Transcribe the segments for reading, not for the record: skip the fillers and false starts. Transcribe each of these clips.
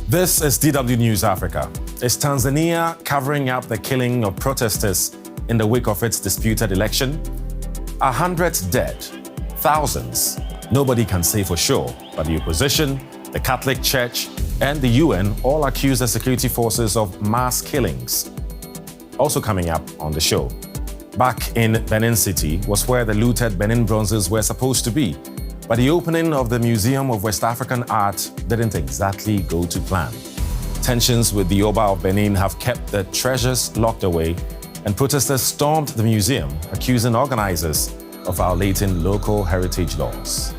This is DW News Africa. Is Tanzania covering up the killing of protesters in the wake of its disputed election? 100 dead, thousands. Nobody can say for sure, but the opposition, the Catholic Church, and the UN all accuse the security forces of mass killings. Also coming up on the show, back in Benin City was where the looted Benin bronzes were supposed to be, but the opening of the Museum of West African Art didn't exactly go to plan. Tensions with the Oba of Benin have kept the treasures locked away, and protesters stormed the museum, accusing organizers of violating local heritage laws.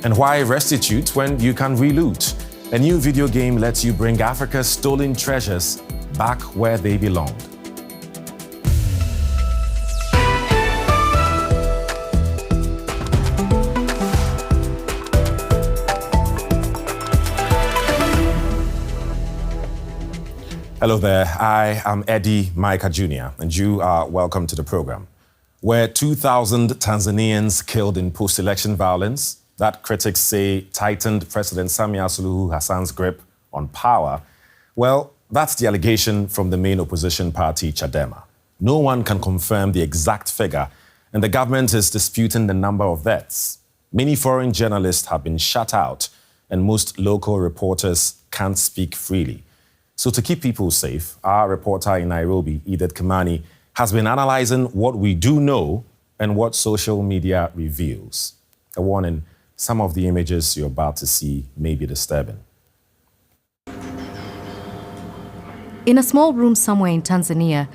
And why restitute when you can reloot? A new video game lets you bring Africa's stolen treasures back where they belonged. Hello there, I am Eddie Micah Jr., and you are welcome to the program. Where 2,000 Tanzanians killed in post-election violence that critics say tightened President Samia Suluhu Hassan's grip on power, well, that's the allegation from the main opposition party, Chadema. No one can confirm the exact figure, and the government is disputing the number of deaths. Many foreign journalists have been shut out, and most local reporters can't speak freely. So to keep people safe, our reporter in Nairobi, Edith Kimani, has been analyzing what we do know and what social media reveals. A warning, some of the images you're about to see may be disturbing. In a small room somewhere in Tanzania,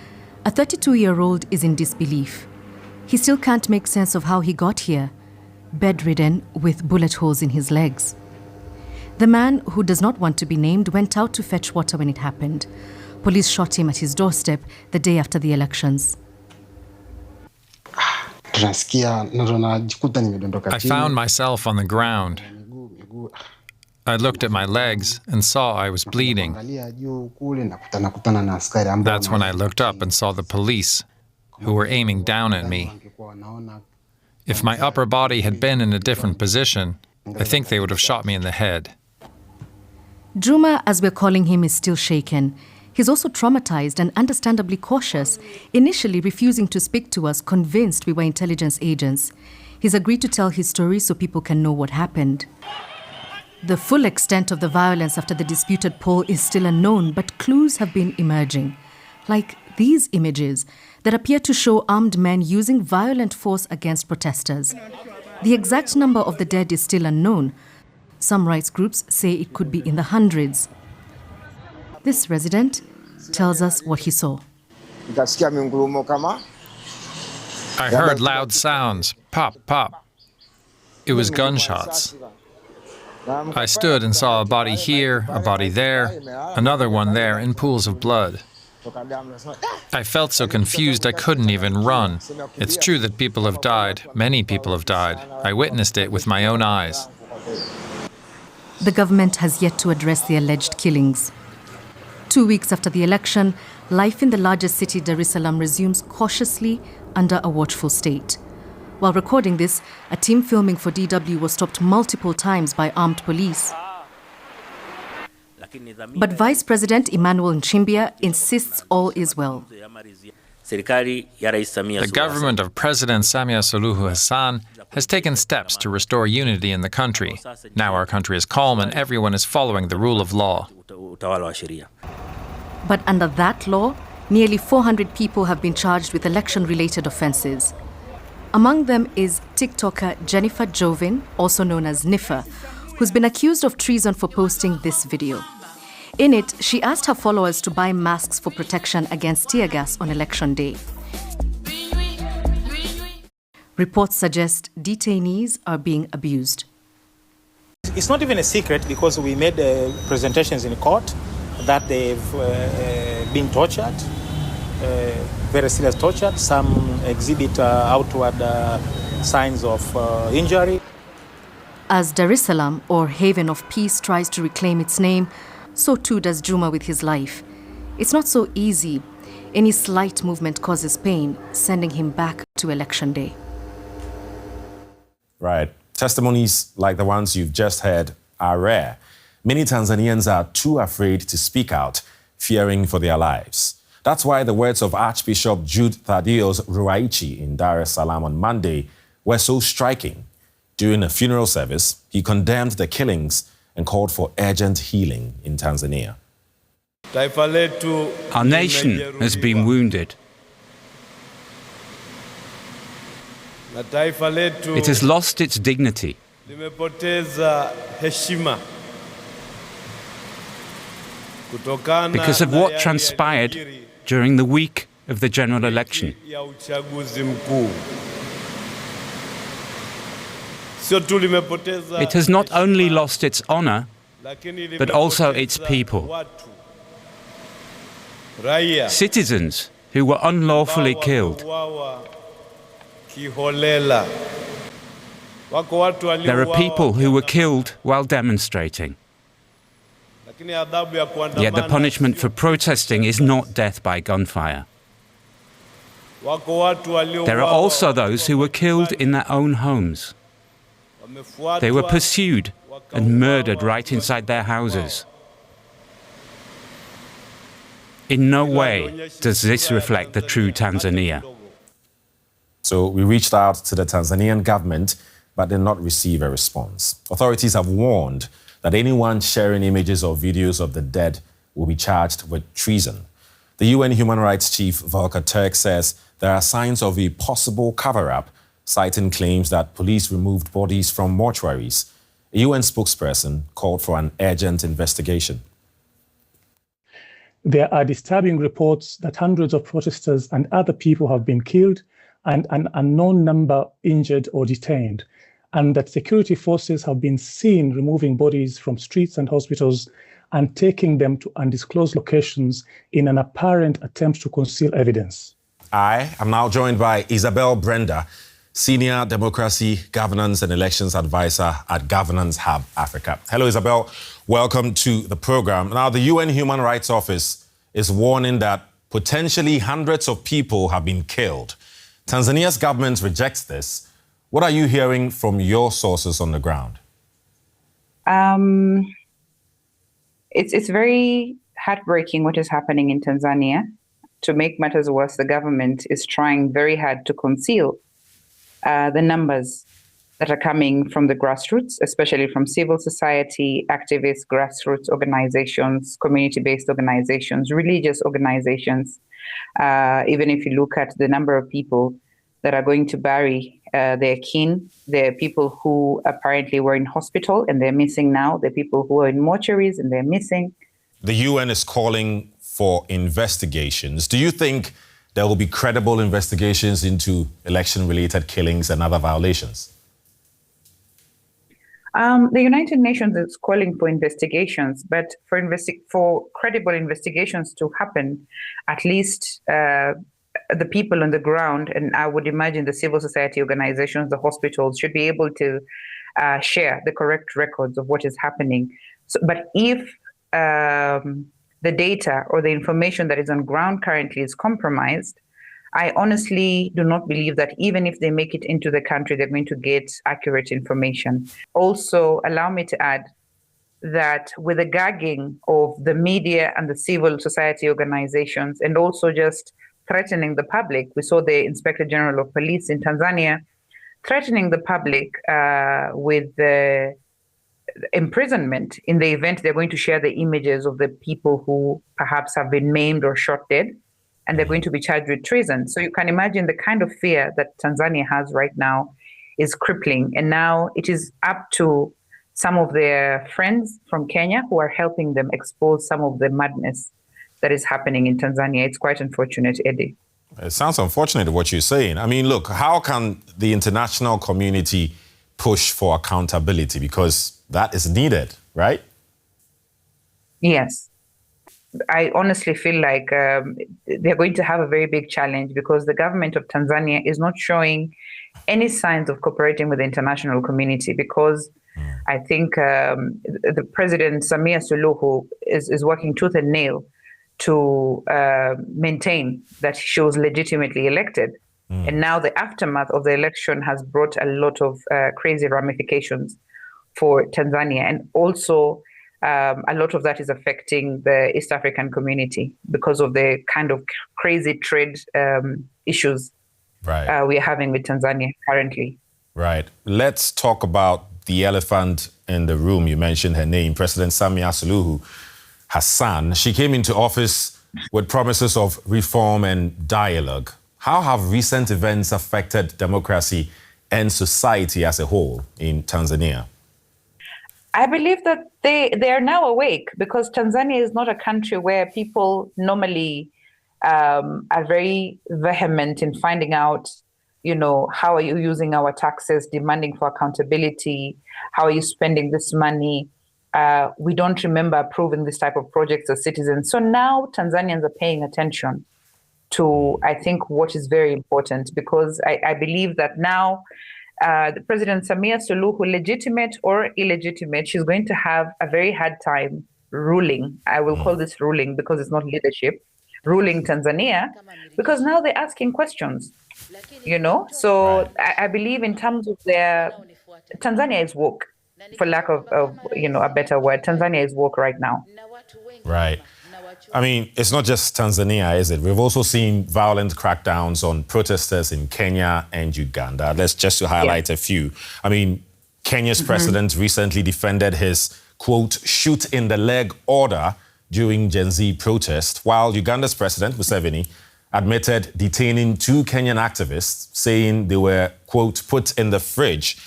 a 32-year-old is in disbelief. He still can't make sense of how he got here, bedridden with bullet holes in his legs. The man, who does not want to be named, went out to fetch water when it happened. Police shot him at his doorstep the day after the elections. I found myself on the ground. I looked at my legs and saw I was bleeding. That's when I looked up and saw the police, who were aiming down at me. If my upper body had been in a different position, I think they would have shot me in the head. Juma, as we're calling him, is still shaken. He's also traumatized and understandably cautious, initially refusing to speak to us, convinced we were intelligence agents. He's agreed to tell his story so people can know what happened. The full extent of the violence after the disputed poll is still unknown, but clues have been emerging, like these images that appear to show armed men using violent force against protesters. The exact number of the dead is still unknown. Some rights groups say it could be in the hundreds. This resident tells us what he saw. I heard loud sounds, pop, pop. It was gunshots. I stood and saw a body here, a body there, another one there in pools of blood. I felt so confused I couldn't even run. It's true that people have died. Many people have died. I witnessed it with my own eyes. The government has yet to address the alleged killings. 2 weeks after the election, life in the largest city, Dar es Salaam, resumes cautiously under a watchful state. While recording this, a team filming for DW was stopped multiple times by armed police. But Vice President Emmanuel Nchimbia insists all is well. The government of President Samia Suluhu Hassan has taken steps to restore unity in the country. Now our country is calm and everyone is following the rule of law. But under that law, nearly 400 people have been charged with election-related offenses. Among them is TikToker Jennifer Jovin, also known as Niffer, who's been accused of treason for posting this video. In it, she asked her followers to buy masks for protection against tear gas on election day. Reports suggest detainees are being abused. It's not even a secret because we made presentations in court that they've been tortured, very serious torture. Some exhibit outward signs of injury. As Dar es Salaam, or Haven of Peace, tries to reclaim its name, so too does Juma with his life. It's not so easy. Any slight movement causes pain, sending him back to election day. Right. Testimonies like the ones you've just heard are rare. Many Tanzanians are too afraid to speak out, fearing for their lives. That's why the words of Archbishop Jude Thaddeus Ruwaichi in Dar es Salaam on Monday were so striking. During a funeral service, he condemned the killings and called for urgent healing in Tanzania. Our nation has been wounded. It has lost its dignity. Because of what transpired during the week of the general election. It has not only lost its honor, but also its people. Citizens who were unlawfully killed. There are people who were killed while demonstrating. Yet the punishment for protesting is not death by gunfire. There are also those who were killed in their own homes. They were pursued and murdered right inside their houses. In no way does this reflect the true Tanzania. So we reached out to the Tanzanian government, but did not receive a response. Authorities have warned that anyone sharing images or videos of the dead will be charged with treason. The UN Human Rights Chief Volker Turk says there are signs of a possible cover-up, citing claims that police removed bodies from mortuaries. A UN spokesperson called for an urgent investigation. There are disturbing reports that hundreds of protesters and other people have been killed and an unknown number injured or detained, and that security forces have been seen removing bodies from streets and hospitals and taking them to undisclosed locations in an apparent attempt to conceal evidence. I am now joined by Isabel Brenda, Senior Democracy, Governance and Elections Advisor at Governance Hub Africa. Hello, Isabel. Welcome to the program. Now, the UN Human Rights Office is warning that potentially hundreds of people have been killed. Tanzania's government rejects this. What are you hearing from your sources on the ground? It's very heartbreaking what is happening in Tanzania. To make matters worse, the government is trying very hard to conceal the numbers that are coming from the grassroots, especially from civil society, activists, grassroots organizations, community-based organizations, religious organizations. Even if you look at the number of people that are going to bury their kin, there are people who apparently were in hospital and they're missing now. There are people who are in mortuaries and they're missing. The UN is calling for investigations. Do you think there will be credible investigations into election-related killings and other violations? The United Nations is calling for investigations, but for credible investigations to happen, at least the people on the ground, and I would imagine the civil society organizations, the hospitals, should be able to share the correct records of what is happening. But if the data or the information that is on ground currently is compromised, I honestly do not believe that even if they make it into the country, they're going to get accurate information. Also, allow me to add that with the gagging of the media and the civil society organizations, and also just threatening the public, we saw the Inspector General of Police in Tanzania threatening the public with the imprisonment in the event they're going to share the images of the people who perhaps have been maimed or shot dead, and they're going to be charged with treason. So you can imagine the kind of fear that Tanzania has right now is crippling. And now it is up to some of their friends from Kenya who are helping them expose some of the madness that is happening in Tanzania. It's quite unfortunate, Eddie. It sounds unfortunate what you're saying. I mean, look, how can the international community push for accountability? Because that is needed, right? Yes. I honestly feel like they're going to have a very big challenge because the government of Tanzania is not showing any signs of cooperating with the international community, because I think the President Samia Suluhu is working tooth and nail to maintain that she was legitimately elected. And now the aftermath of the election has brought a lot of crazy ramifications for Tanzania. And also, a lot of that is affecting the East African community because of the kind of crazy trade issues we are having with Tanzania currently. Right. Let's talk about the elephant in the room. You mentioned her name, President Samia Suluhu Hassan. She came into office with promises of reform and dialogue. How have recent events affected democracy and society as a whole in Tanzania? I believe that they are now awake, because Tanzania is not a country where people normally are very vehement in finding out, how are you using our taxes, demanding for accountability, how are you spending this money? We don't remember approving this type of projects as citizens. So now Tanzanians are paying attention to, I think, what is very important, because I believe that now the President Samia Suluhu, legitimate or illegitimate, she's going to have a very hard time ruling. I will call this ruling because it's not leadership, ruling Tanzania, because now they're asking questions, So I believe in terms of Tanzania is woke, for lack of a better word. Tanzania is woke right now. Right. I mean, it's not just Tanzania, is it? We've also seen violent crackdowns on protesters in Kenya and Uganda. Let's just to highlight a few. I mean, Kenya's president recently defended his, quote, shoot in the leg order during Gen Z protest, while Uganda's president, Museveni, admitted detaining 2 Kenyan activists, saying they were, quote, put in the fridge.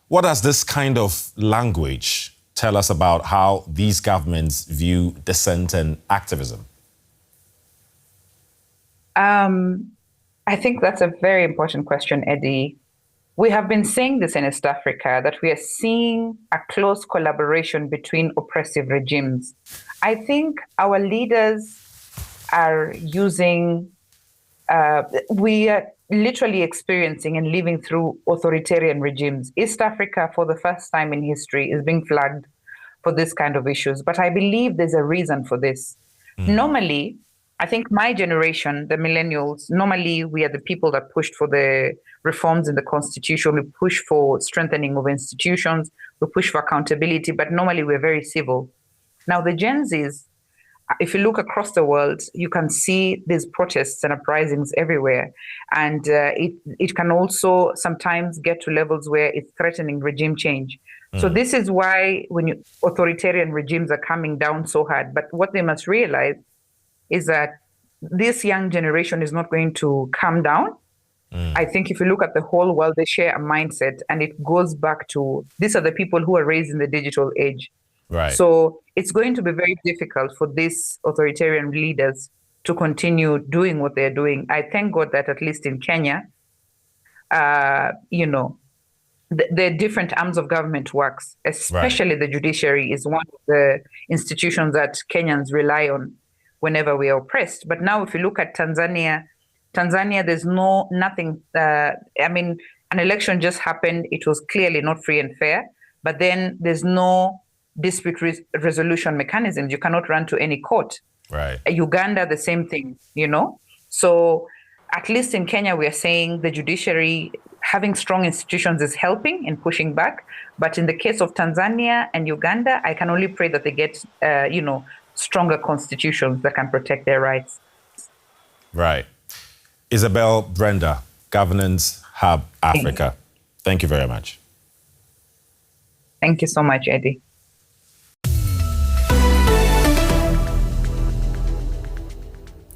What does this kind of language tell us about how these governments view dissent and activism? I think that's a very important question, Eddie. We have been saying this in East Africa, that we are seeing a close collaboration between oppressive regimes. I think our leaders are using, we are literally experiencing and living through authoritarian regimes. East Africa, for the first time in history, is being flagged for this kind of issues. But I believe there's a reason for this. Normally, I think my generation, the millennials, normally we are the people that pushed for the reforms in the constitution. We push for strengthening of institutions. We push for accountability, but normally we're very civil. Now, the Gen Zs, if you look across the world, you can see these protests and uprisings everywhere. And it can also sometimes get to levels where it's threatening regime change. So this is why when authoritarian regimes are coming down so hard. But what they must realize is that this young generation is not going to calm down. I think if you look at the whole world, they share a mindset, and it goes back to, these are the people who are raised in the digital age. Right. So it's going to be very difficult for these authoritarian leaders to continue doing what they're doing. I thank God that at least in Kenya, the different arms of government works, especially the judiciary is one of the institutions that Kenyans rely on whenever we are oppressed. But now if you look at Tanzania, there's nothing. An election just happened. It was clearly not free and fair, but then there's no dispute resolution mechanisms. You cannot run to any court. Right. Uganda, the same thing, So at least in Kenya, we are saying the judiciary, having strong institutions is helping in pushing back. But in the case of Tanzania and Uganda, I can only pray that they get, stronger constitutions that can protect their rights. Right. Isabel Brenda, Governance Hub Africa. Thank you very much. Thank you so much, Eddie.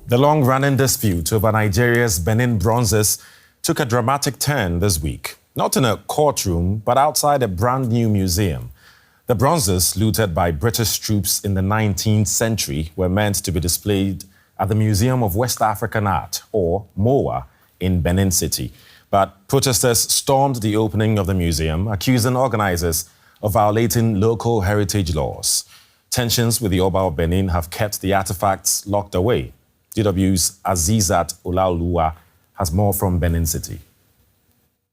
The long-running dispute over Nigeria's Benin bronzes took a dramatic turn this week. Not in a courtroom, but outside a brand-new museum. The bronzes, looted by British troops in the 19th century, were meant to be displayed at the Museum of West African Art, or MOWA, in Benin City. But protesters stormed the opening of the museum, accusing organizers of violating local heritage laws. Tensions with the Oba of Benin have kept the artifacts locked away. DW's Azizat Olaoluwa has more from Benin City.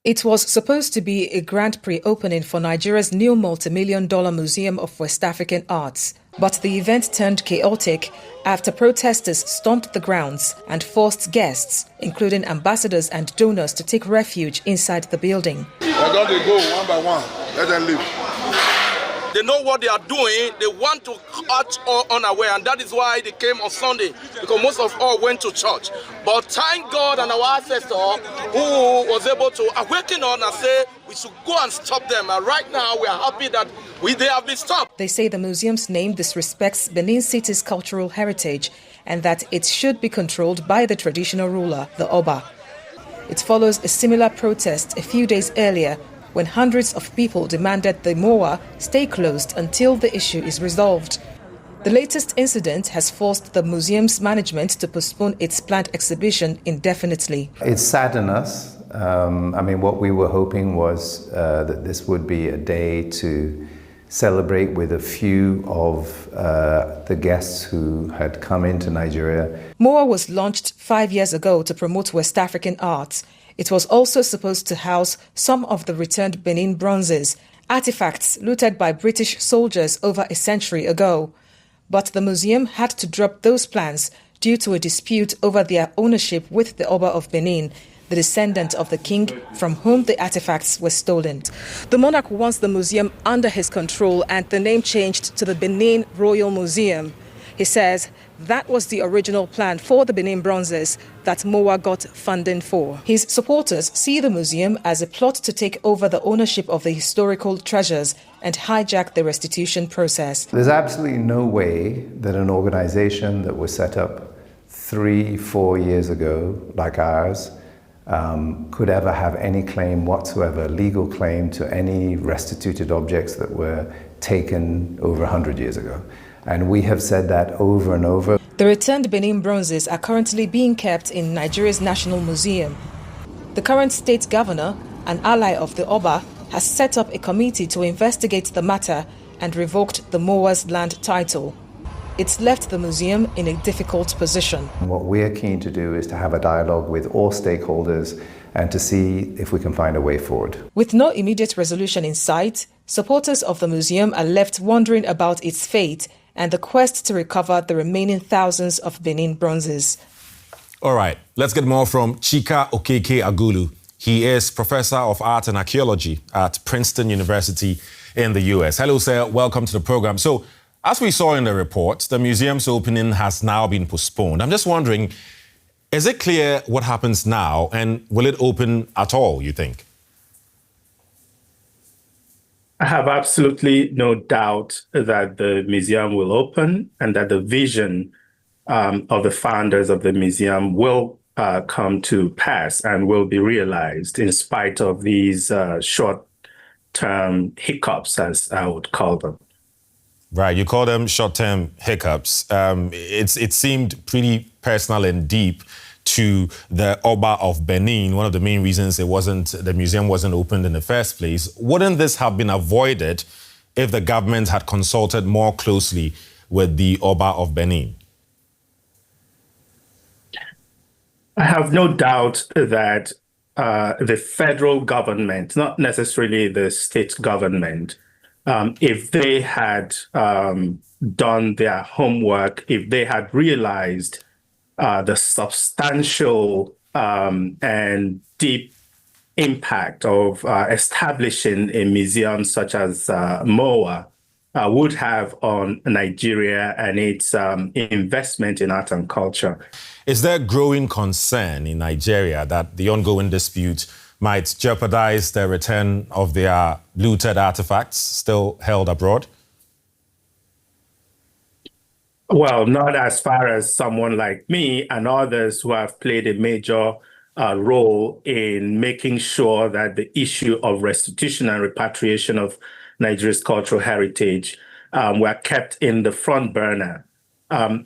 It was supposed to be a Grand Prix opening for Nigeria's new multi-million-dollar Museum of West African Arts. But the event turned chaotic after protesters stormed the grounds and forced guests, including ambassadors and donors, to take refuge inside the building. Why don't they go one by one? Let them leave. They know what they are doing. They want to catch unaware, and that is why they came on Sunday, because most of all went to church. But thank God and our ancestor who was able to awaken us and say we should go and stop them. And right now we are happy that they have been stopped. They say the museum's name disrespects Benin City's cultural heritage and that it should be controlled by the traditional ruler, the Oba. It follows a similar protest a few days earlier when hundreds of people demanded the Moa stay closed until the issue is resolved. The latest incident has forced the museum's management to postpone its planned exhibition indefinitely. It saddened us. What we were hoping was that this would be a day to celebrate with a few of the guests who had come into Nigeria. Moa was launched 5 years ago to promote West African art. It was also supposed to house some of the returned Benin bronzes, artifacts looted by British soldiers over a century ago. But the museum had to drop those plans due to a dispute over their ownership with the Oba of Benin, the descendant of the king from whom the artifacts were stolen. The monarch wants the museum under his control and the name changed to the Benin Royal Museum. He says that was the original plan for the Benin bronzes that Moa got funding for. His supporters see the museum as a plot to take over the ownership of the historical treasures and hijack the restitution process. There's absolutely no way that an organization that was set up 3-4 years ago, like ours, could ever have any claim whatsoever, legal claim to any restituted objects that were taken over 100 years ago. And we have said that over and over. The returned Benin bronzes are currently being kept in Nigeria's National Museum. The current state governor, an ally of the Oba, has set up a committee to investigate the matter and revoked the Moa's land title. It's left the museum in a difficult position. What we're keen to do is to have a dialogue with all stakeholders and to see if we can find a way forward. With no immediate resolution in sight, supporters of the museum are left wondering about its fate and the quest to recover the remaining thousands of Benin bronzes. All right, let's get more from Chika Okeke Agulu. He is Professor of Art and Archaeology at Princeton University in the US. Hello, sir. Welcome to the program. So, as we saw in the report, the museum's opening has now been postponed. I'm just wondering, is it clear what happens now, and will it open at all, you think? I have absolutely no doubt that the museum will open and that the vision of the founders of the museum will come to pass and will be realized in spite of these short-term hiccups, as I would call them. Right, you call them short-term hiccups. It seemed pretty personal and deep to the Oba of Benin. One of the main reasons the museum wasn't opened in the first place. Wouldn't this have been avoided if the government had consulted more closely with the Oba of Benin? I have no doubt that the federal government, not necessarily the state government, if they had done their homework, if they had realized the substantial and deep impact of establishing a museum such as MOA would have on Nigeria and its investment in art and culture. Is there growing concern in Nigeria that the ongoing dispute might jeopardize the return of their looted artifacts still held abroad? Well, not as far as someone like me and others who have played a major role in making sure that the issue of restitution and repatriation of Nigeria's cultural heritage were kept in the front burner.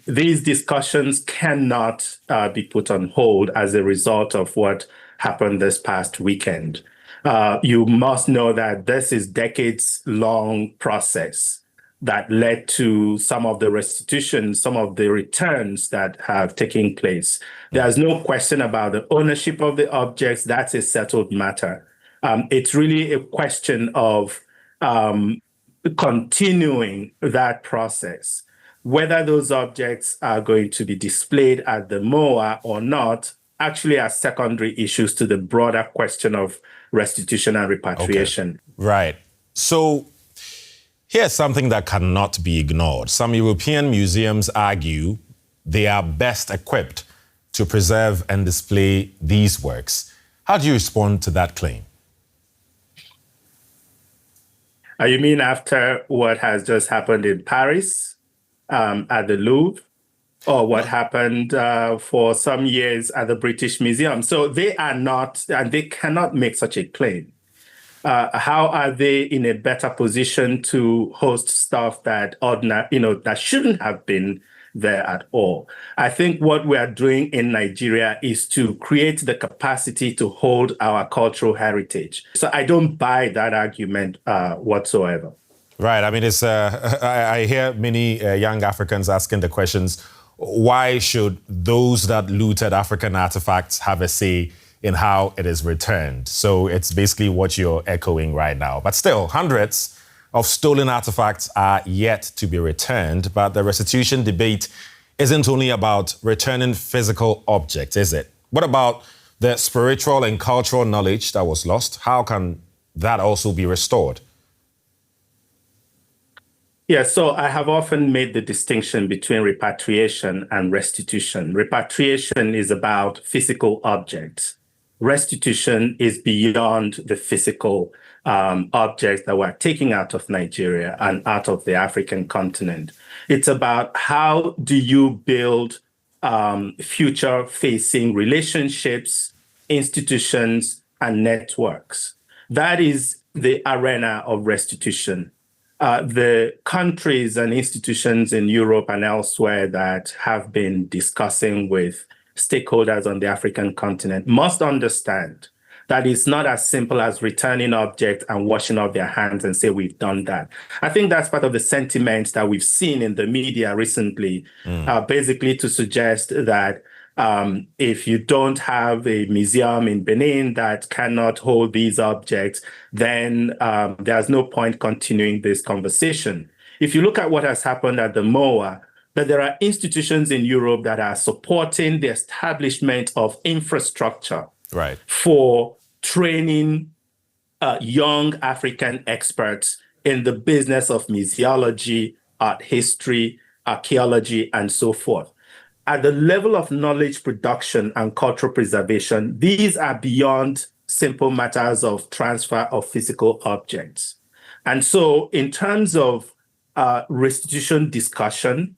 These discussions cannot be put on hold as a result of what happened this past weekend. You must know that this is decades-long process that led to some of the restitution, some of the returns that have taken place. There's no question about the ownership of the objects. That's a settled matter. It's really a question of continuing that process. Whether those objects are going to be displayed at the MOA or not actually are secondary issues to the broader question of restitution and repatriation. Okay. Right. So Here's something that cannot be ignored. Some European museums argue they are best equipped to preserve and display these works. How do you respond to that claim? You mean after what has just happened in Paris at the Louvre, or what happened for some years at the British Museum? So they are not, and they cannot make such a claim. How are they in a better position to host stuff that that shouldn't have been there at all? I think what we are doing in Nigeria is to create the capacity to hold our cultural heritage. So I don't buy that argument whatsoever. Right. I mean, it's I hear many young Africans asking the questions, why should those that looted African artifacts have a say in how it is returned? So it's basically what you're echoing right now. But still, hundreds of stolen artifacts are yet to be returned. But the restitution debate isn't only about returning physical objects, is it? What about the spiritual and cultural knowledge that was lost? How can that also be restored? Yeah, so I have often made the distinction between repatriation and restitution. Repatriation is about physical objects. Restitution is beyond the physical objects that we're taking out of Nigeria and out of the African continent. It's about how do you build future-facing relationships, institutions, and networks. That is the arena of restitution. The countries and institutions in Europe and elsewhere that have been discussing with stakeholders on the African continent must understand that it's not as simple as returning objects and washing off their hands and say, we've done that. I think that's part of the sentiment that we've seen in the media recently, basically to suggest that if you don't have a museum in Benin that cannot hold these objects, then there's no point continuing this conversation. If you look at what has happened at the MOA, that there are institutions in Europe that are supporting the establishment of infrastructure for training young African experts in the business of museology, art history, archaeology, and so forth. At the level of knowledge production and cultural preservation, these are beyond simple matters of transfer of physical objects. And so in terms of restitution discussion,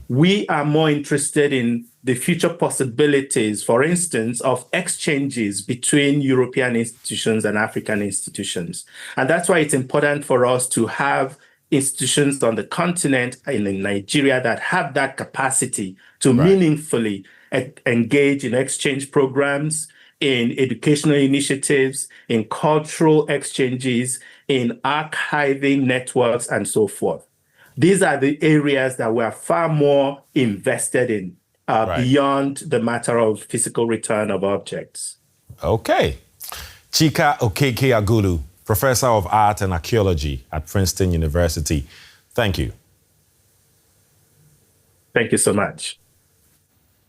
we are more interested in the future possibilities, for instance, of exchanges between European institutions and African institutions. And that's why it's important for us to have institutions on the continent and in Nigeria that have that capacity to meaningfully engage in exchange programs, in educational initiatives, in cultural exchanges, in archiving networks, and so forth. These are the areas that we are far more invested in beyond the matter of physical return of objects. Okay. Chika Okeke-Agulu, Professor of Art and Archaeology at Princeton University. Thank you. Thank you so much.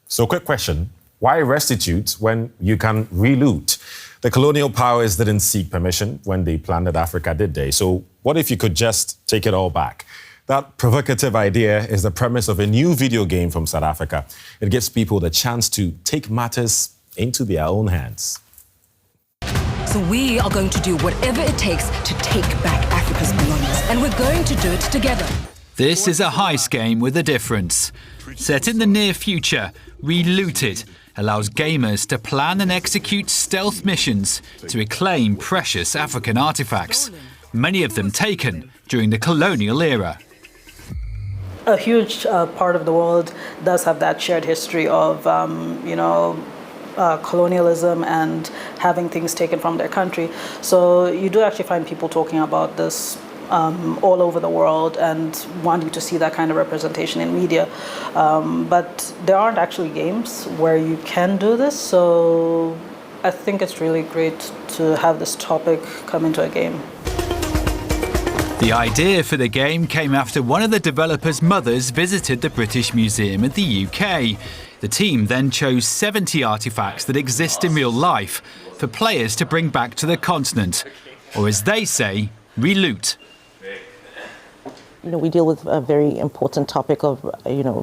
So, quick question. Why restitute when you can reloot? The colonial powers didn't seek permission when they plundered Africa, did they? So what if you could just take it all back? That provocative idea is the premise of a new video game from South Africa. It gives people the chance to take matters into their own hands. So we are going to do whatever it takes to take back Africa's belongings, and we're going to do it together. This is a heist game with a difference. Set in the near future, Relooted allows gamers to plan and execute stealth missions to reclaim precious African artifacts, many of them taken during the colonial era. A huge part of the world does have that shared history of, colonialism and having things taken from their country. So you do actually find people talking about this all over the world and wanting to see that kind of representation in media. But there aren't actually games where you can do this. So I think it's really great to have this topic come into a game. The idea for the game came after one of the developers' mothers visited the British Museum in the UK. The team then chose 70 artifacts that exist in real life for players to bring back to the continent, or as they say, reloot. we deal with a very important topic of,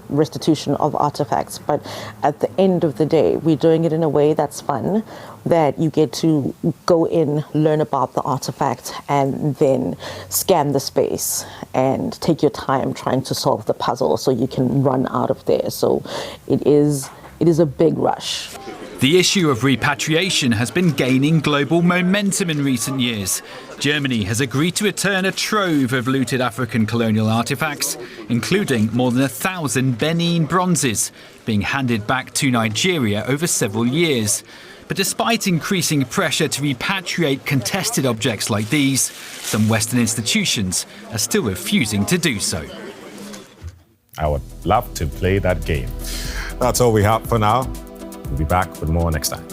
restitution of artifacts. But at the end of the day, we're doing it in a way that's fun, that you get to go in, learn about the artifact, and then scan the space and take your time trying to solve the puzzle so you can run out of there. So it is a big rush. The issue of repatriation has been gaining global momentum in recent years. Germany has agreed to return a trove of looted African colonial artifacts, including more than 1,000 Benin bronzes, being handed back to Nigeria over several years. But despite increasing pressure to repatriate contested objects like these, some Western institutions are still refusing to do so. I would love to play that game. That's all we have for now. We'll be back with more next time.